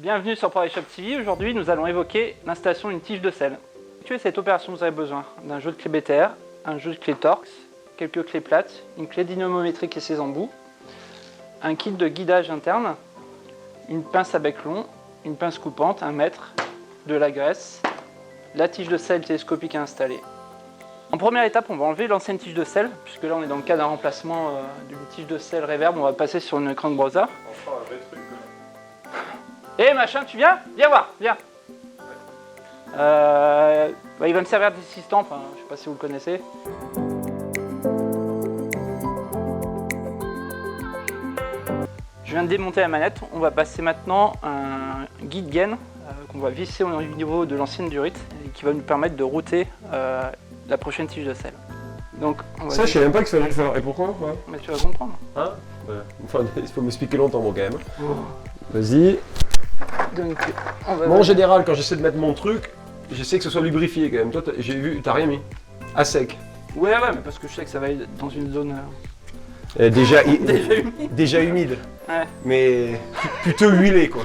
Bienvenue sur ProShop TV. Aujourd'hui, nous allons évoquer l'installation d'une tige de sel. Pour effectuer cette opération, vous avez besoin d'un jeu de clé BTR, un jeu de clé Torx, quelques clés plates, une clé dynamométrique et ses embouts, un kit de guidage interne, une pince à bec long, une pince coupante, 1 mètre, de la graisse, la tige de sel télescopique à installer. En première étape, on va enlever l'ancienne tige de sel, puisque là on est dans le cas d'un remplacement d'une tige de sel reverb, on va passer sur une crank browser. On fera un vrai truc. Eh machin, tu viens? Viens voir, viens. Il va me servir d'assistant, enfin je sais pas si vous le connaissez. Je viens de démonter la manette, on va passer maintenant un guide gain qu'on va visser au niveau de l'ancienne durite et qui va nous permettre de router la prochaine tige de sel. Donc, Ça, je savais même pas qu'il fallait le faire. Et pourquoi? Ouais. Mais tu vas comprendre. Hein? Ouais. Enfin, il faut m'expliquer longtemps, moi, quand même. Vas-y. Donc, on va Moi, en général, quand j'essaie de mettre mon truc, j'essaie que ce soit lubrifié quand même. Toi, j'ai vu, t'as rien mis. À sec. Ouais, mais parce que je sais que ça va être dans une zone Déjà humide. Déjà humide. Ouais. Mais plutôt huilé, quoi.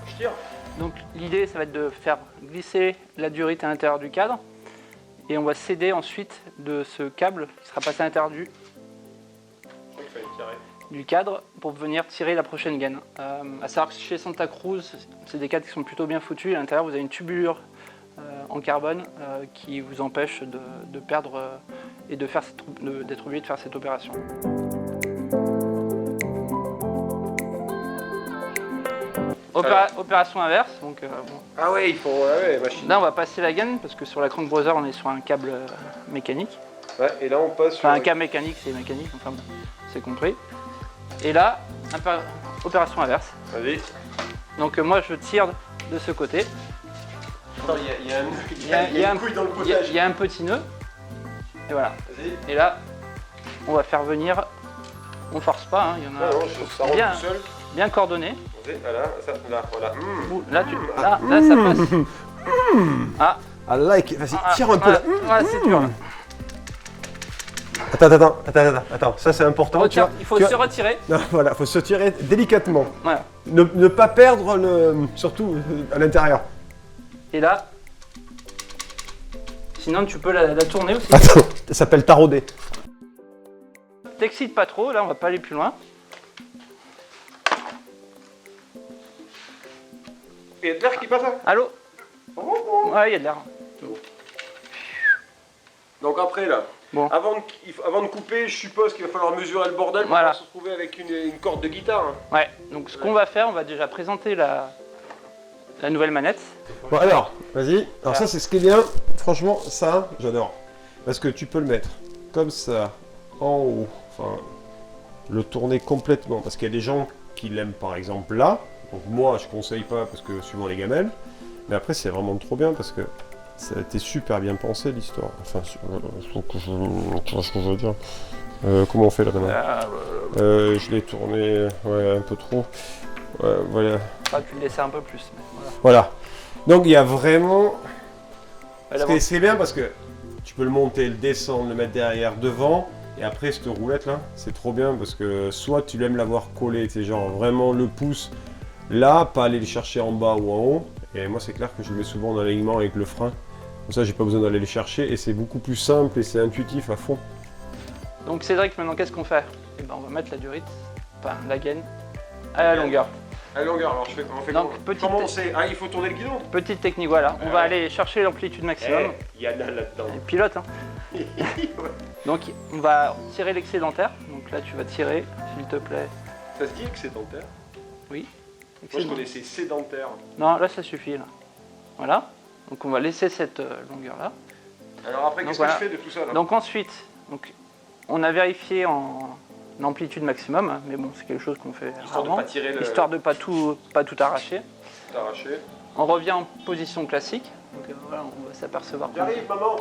Je tire. Donc l'idée, ça va être de faire glisser la durite à l'intérieur du cadre et on va s'aider ensuite de ce câble qui sera passé à l'intérieur du cadre pour venir tirer la prochaine gaine. À savoir que chez Santa Cruz, c'est des cadres qui sont plutôt bien foutus. À l'intérieur, vous avez une tubulure en carbone qui vous empêche de perdre et d'être obligé de faire cette opération. Opération inverse. Donc, bon. Ah ouais, il faut. Ouais, machine. Là, on va passer la gaine parce que sur la crank browser, on est sur un câble mécanique. Ouais, et là, on passe sur. Enfin, un câble mécanique, c'est mécanique, enfin, bon, c'est compris. Et là, opération inverse. Vas-y. Donc, moi, je tire de ce côté. Attends, il y a une couille dans le potage. Il y a un petit nœud. Et voilà. Vas-y. Et là, on va faire venir. On force pas, hein, il y en a. Non, ça rentre bien, tout seul. bien coordonné. Voilà, ça, là, voilà. Là, ça passe. Ah. I like. Vas-y, tire un peu là. Voilà, c'est dur. Là. Attends, ça c'est important. Il faut se retirer. Non, voilà, faut se tirer délicatement. Voilà. Ne pas perdre surtout à l'intérieur. Et là, sinon tu peux la tourner aussi. Attends, ça s'appelle tarauder. T'excites pas trop, là on va pas aller plus loin. Il y a de l'air qui passe là. Allô? Ouais, il y a de l'air. Donc après là, bon. avant de couper, je suppose qu'il va falloir mesurer le bordel pour se retrouver avec une corde de guitare. Hein. Ouais, donc ce qu'on va faire, on va déjà présenter la nouvelle manette. Bon alors, vas-y. Alors ça c'est ce qui est bien, franchement ça j'adore. Parce que tu peux le mettre comme ça, en haut, enfin le tourner complètement. Parce qu'il y a des gens qui l'aiment par exemple là. Donc moi je conseille pas parce que suivant les gamelles. Mais après c'est vraiment trop bien parce que ça a été super bien pensé l'histoire. Enfin, tu vois ce que je veux dire. Comment on fait là maintenant je l'ai tourné un peu trop. Voilà. Ah, tu le laisses un peu plus. Mais voilà. Donc il y a vraiment. C'est bien parce que tu peux le monter, le descendre, le mettre derrière, devant. Et après cette roulette là, c'est trop bien parce que soit tu aimes l'avoir collé, c'est genre vraiment le pouce là, pas aller le chercher en bas ou en haut. Et moi c'est clair que je le mets souvent dans l'alignement avec le frein. Comme ça j'ai pas besoin d'aller le chercher et c'est beaucoup plus simple et c'est intuitif à fond. Donc Cédric, maintenant qu'est-ce qu'on fait? Eh ben, on va mettre la durite, enfin la gaine, à la longueur. À la longueur, alors on fait donc, comment on sait? Ah, il faut tourner le guidon. Petite technique, voilà. On va aller chercher l'amplitude maximum. Il y en a là-dedans. Et pilote, hein. Donc on va tirer l'excédentaire. Donc là tu vas tirer, s'il te plaît. Ça se dit excédentaire? Oui. Moi je connaissais sédentaire. Non, là ça suffit là. Voilà. Donc on va laisser cette longueur là. Alors après qu'est-ce que je fais de tout ça là? Donc ensuite, on a vérifié en amplitude maximum, hein, mais bon c'est quelque chose qu'on fait rarement, histoire de pas tout arracher. On revient en position classique. Donc voilà, on va s'apercevoir. J'arrive maman.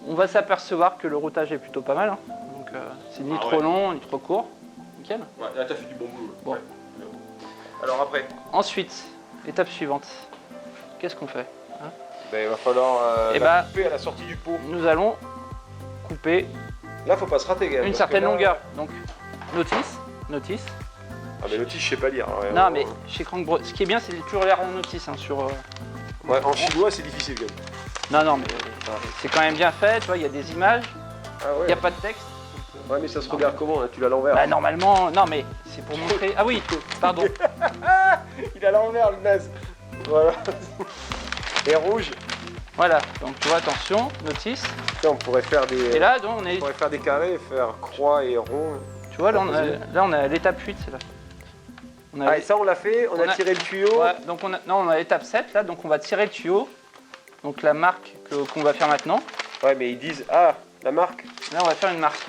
On va s'apercevoir que le routage est plutôt pas mal. Hein. Donc c'est ni trop long ni trop court. Nickel. Ouais, là t'as fait du bon boulot. Bon. Ouais. Alors après. Ensuite, étape suivante. Qu'est-ce qu'on fait hein? Il va falloir couper à la sortie du pot. Nous allons couper là, faut pas se rater, une certaine longueur. Donc notice, Ah mais notice, je sais pas lire. Hein, Non, mais chez Crank Bros, ce qui est bien, c'est toujours lire la notice hein, sur. Ouais, en chinois, c'est difficile quand même. Non, mais c'est quand même bien fait, tu vois, il y a des images, Ah il ouais. n'y a pas de texte. Ouais, mais ça se regarde comment hein? Tu l'as à l'envers. Bah, normalement, non, mais c'est pour montrer. Ah oui, pardon. Il est à l'envers, le naze. Voilà. Et rouge. Voilà, donc tu vois, attention, notice. Tiens, on pourrait faire des. Et là, donc, On pourrait faire des carrés, faire croix et rond. tu vois, là, on a l'étape 8, c'est là. On a Ah, et ça, on l'a fait, on a tiré le tuyau. Ouais, donc on a l'étape 7, là, donc on va tirer le tuyau. Donc la marque qu'on va faire maintenant. Ouais, mais ils disent, ah, la marque, Là, on va faire une marque.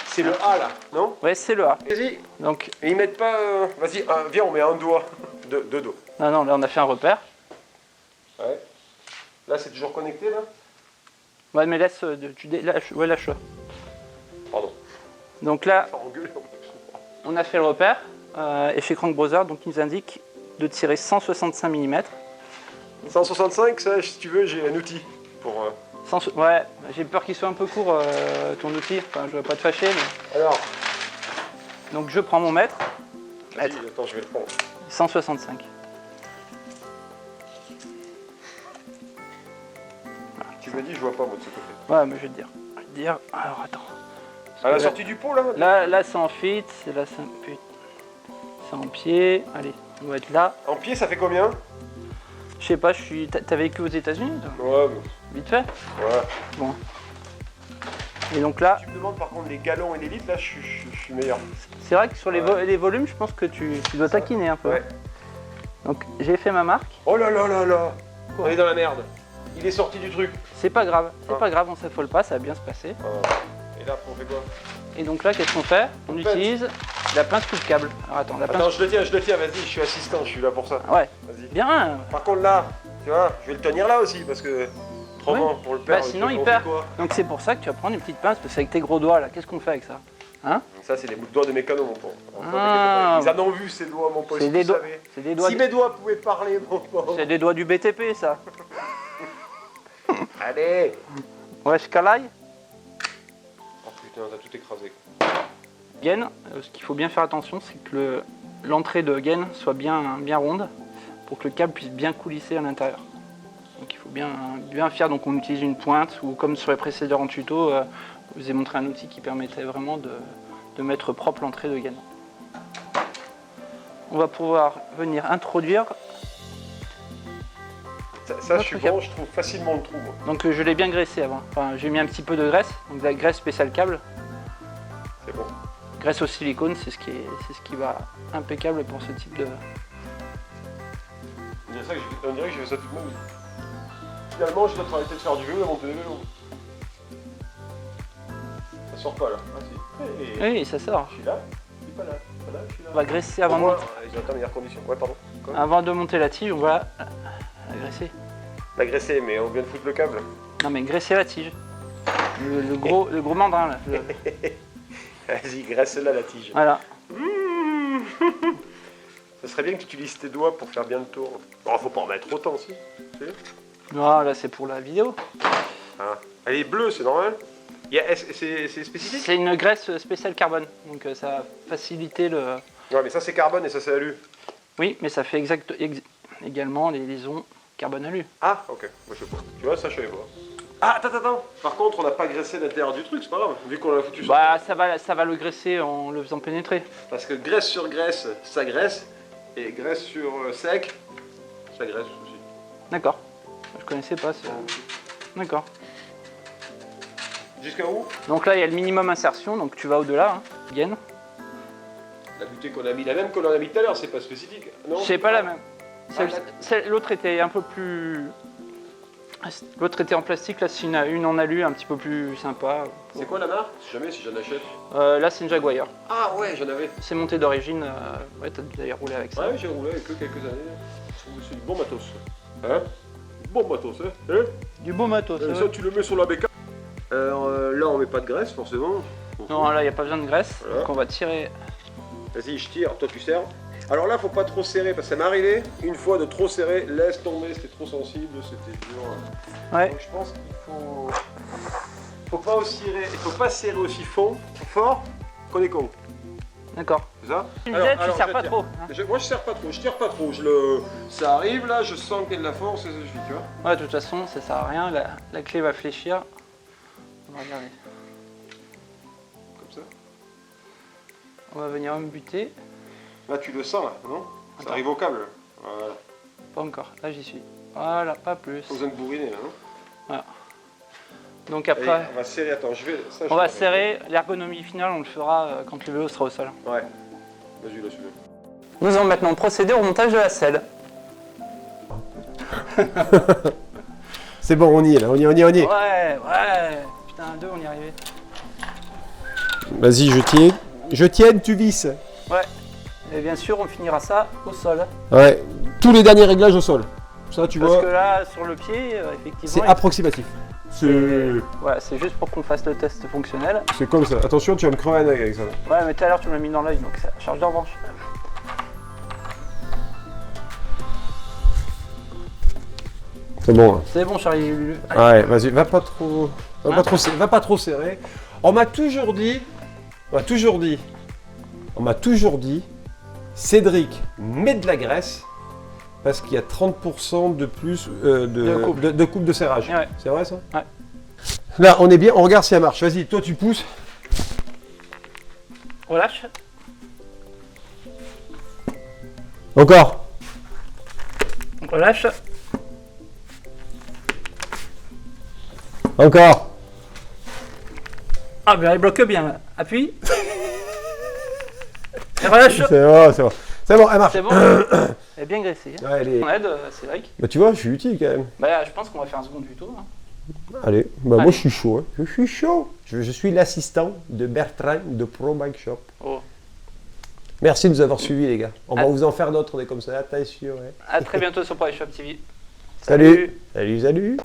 c'est le A là, non? Ouais, c'est le A. Vas-y. Donc, Et ils mettent pas. Vas-y, viens, on met un doigt. Deux doigts. non, là, on a fait un repère. Ouais. Là, c'est toujours connecté là? Ouais, mais laisse, lâche-le. Pardon. Donc là, Enfin, engueuler. on a fait le repère. Et chez Crank Brothers, donc, ils nous indiquent de tirer 165 mm. 165, ça, si tu veux, j'ai un outil pour. Ouais, j'ai peur qu'il soit un peu court, ton outil. Enfin, je ne vais pas te fâcher, mais... Alors, Donc, je prends mon mètre. vas-y, attends, je vais le prendre. 165. Tu me dis, je vois pas moi de ce côté. Ouais, mais je vais te dire. Alors, attends. À la sortie du pot là? Là, c'est en feet. Là, c'est en pied. Allez, on va être là. En pied, ça fait combien? Je sais pas, t'as vécu aux États-Unis toi Ouais, Vite fait. ouais. Bon. Et donc là, Tu me demandes par contre les galons et les litres, là, je suis meilleur. c'est vrai que sur les volumes, je pense que tu dois taquiner un peu. Ouais. Donc, j'ai fait ma marque. Oh là là là là. Quoi? On est dans la merde. Il est sorti du truc. C'est pas grave. C'est Ah. pas grave, on s'affole pas, ça va bien se passer. Et là, on fait quoi? Et donc là, qu'est-ce qu'on fait? On utilise la pince coup de câble. Alors attends, la pince. Attends, je le tiens, vas-y, je suis assistant, je suis là pour ça. Ouais. Vas-y. Bien. Par contre là, tu vois, je vais le tenir là aussi parce que autrement, on le perd. Bah, sinon, on il fait perd. quoi? Donc c'est pour ça que tu vas prendre une petite pince, parce qu'avec tes gros doigts là, qu'est-ce qu'on fait avec ça? Ça, c'est les bouts de doigts de mes canons, mon pauvre. Ah. Ils en ont vu ces doigts, mon pauvre. C'est si des tu doigts. savais. C'est des doigts. Si mes doigts pouvaient parler, mon pauvre. C'est des doigts du BTP, ça. Allez. Ouais, je calaille. Oh putain, t'as tout écrasé. Gaine, ce qu'il faut bien faire attention, c'est que l'entrée de gaine soit bien ronde pour que le câble puisse bien coulisser à l'intérieur. Donc il faut bien faire, donc on utilise une pointe ou comme sur les précédents tutos, je vous ai montré un outil qui permettait vraiment de mettre propre l'entrée de gaine. On va pouvoir venir introduire. Ça je suis bon, je trouve facilement le trou, moi. Donc je l'ai bien graissé avant. Enfin, j'ai mis un petit peu de graisse, donc de la graisse spéciale câble. C'est bon. Graisse au silicone, c'est ce qui va impeccable pour ce type de. On dirait que je fais ça toute ma vie. Finalement, je dois arrêter de faire du vélo et monter des vélos. Ça sort pas là. Ah si. Hey. Oui, ça sort. Je suis là, je suis pas là. Pas là, je suis là. On va graisser avant de monter. J'attends meilleures conditions. Ouais, pardon. Quoi? Avant de monter la tige, on va la graisser. T'as graissé, mais on vient de foutre le câble. Non mais graisser la tige. Le gros mandrin là. Vas-y, graisse-la la tige. Voilà. Ça serait bien que tu utilises tes doigts pour faire bien le tour. Bon, faut pas en mettre autant, si. Non, là c'est pour la vidéo. Ah. Elle est bleue, c'est normal. C'est spécifique? C'est une graisse spéciale carbone. Donc ça va faciliter le. Ouais, mais ça c'est carbone et ça c'est alu. Oui, mais ça fait également les liaisons carbone alu. Ah, ok. Moi, je sais pas. Tu vois, ça je savais pas. Ah, attends. Par contre, on n'a pas graissé l'intérieur du truc, c'est pas grave. Vu qu'on l'a foutu sur. Bah ça va le graisser en le faisant pénétrer. Parce que graisse sur graisse, ça graisse. Et graisse sur sec, ça graisse aussi. D'accord. Je connaissais pas ça. D'accord. Jusqu'à où? Donc là il y a le minimum insertion, donc tu vas au-delà, hein, gaine. La butée qu'on a mis, la même qu'on en a mis tout à l'heure, c'est pas spécifique. Non? C'est pas la même. L'autre était un peu plus. L'autre était en plastique, là c'est une en alu un petit peu plus sympa. C'est quoi la marque? Jamais si j'en achète. Là c'est une Jaguar. Ah ouais, j'en avais. C'est monté d'origine, ouais t'as d'ailleurs roulé avec ça. Ouais, j'ai roulé avec eux quelques années. Je trouve que c'est du bon matos. Hein? Bon matos, hein? Du beau matos. Ça, tu le mets sur la bécane. Là, on met pas de graisse, forcément. Non, là il n'y a pas besoin de graisse, Voilà. donc on va tirer. Vas-y, je tire, toi tu serres. Alors là, faut pas trop serrer parce que ça m'est arrivé une fois de trop serrer, laisse tomber, c'était trop sensible, c'était dur. Ouais. Donc je pense qu'il faut pas serrer aussi fort qu'on est con. D'accord. C'est ça? Tu me disais, tu sers pas trop. Hein. Moi je sers pas trop, je tire pas trop. Ça arrive là, je sens qu'il y a de la force et ça suffit, tu vois. Ouais, de toute façon, ça sert à rien. La clé va fléchir. On va regarder. Comme ça. On va venir me buter. Là tu le sens là, non? Ça Attends. arrive au câble. Voilà. Pas encore. Là, j'y suis. Voilà, pas plus. Pas besoin de bourriner là, non? Voilà. Donc Allez, après, on va serrer, attends, on va serrer. L'ergonomie finale, on le fera quand le vélo sera au sol. Ouais. Vas-y, là, celui-là. Nous allons maintenant procéder au montage de la selle. C'est bon, on y est là, on y est. Ouais. Putain, 2, on y est arrivé. Vas-y, je tiens, tu visses. Ouais. Et bien sûr, on finira ça au sol. Ouais, tous les derniers réglages au sol. Ça, tu Parce vois, que là, sur le pied, effectivement, c'est approximatif. voilà, c'est juste pour qu'on fasse le test fonctionnel. C'est comme ça. Attention, tu vas me crever un œil avec ça. Ouais, mais tout à l'heure, tu me l'as mis dans l'œil, donc ça charge de revanche. C'est bon. Hein. C'est bon, Charlie Lulu. Ouais, vas-y, va pas trop serrer. On m'a toujours dit, Cédric, mets de la graisse parce qu'il y a 30% de plus de coupe de serrage. Ouais. C'est vrai ça? Ouais. Là, on est bien, on regarde si elle marche. Vas-y, toi tu pousses. Relâche. Encore. Relâche. Encore. Ah, ben elle bloque bien. Appuie. Et relâche. C'est bon, elle marche. C'est bon. Elle est bien graissée. Hein. Ouais, elle est- On aide, Cédric. Bah, tu vois, je suis utile quand même. Bah, je pense qu'on va faire un second tuto. Hein. Allez, bah moi Allez. je suis chaud. Hein. Je suis chaud. Je suis l'assistant de Bertrand de Pro Bike Shop. Oh. Merci de nous avoir suivis les gars. On va Ah. vous en faire d'autres des comme ça, attention. Ouais. À très bientôt sur ProBikeShop TV. Salut. Salut.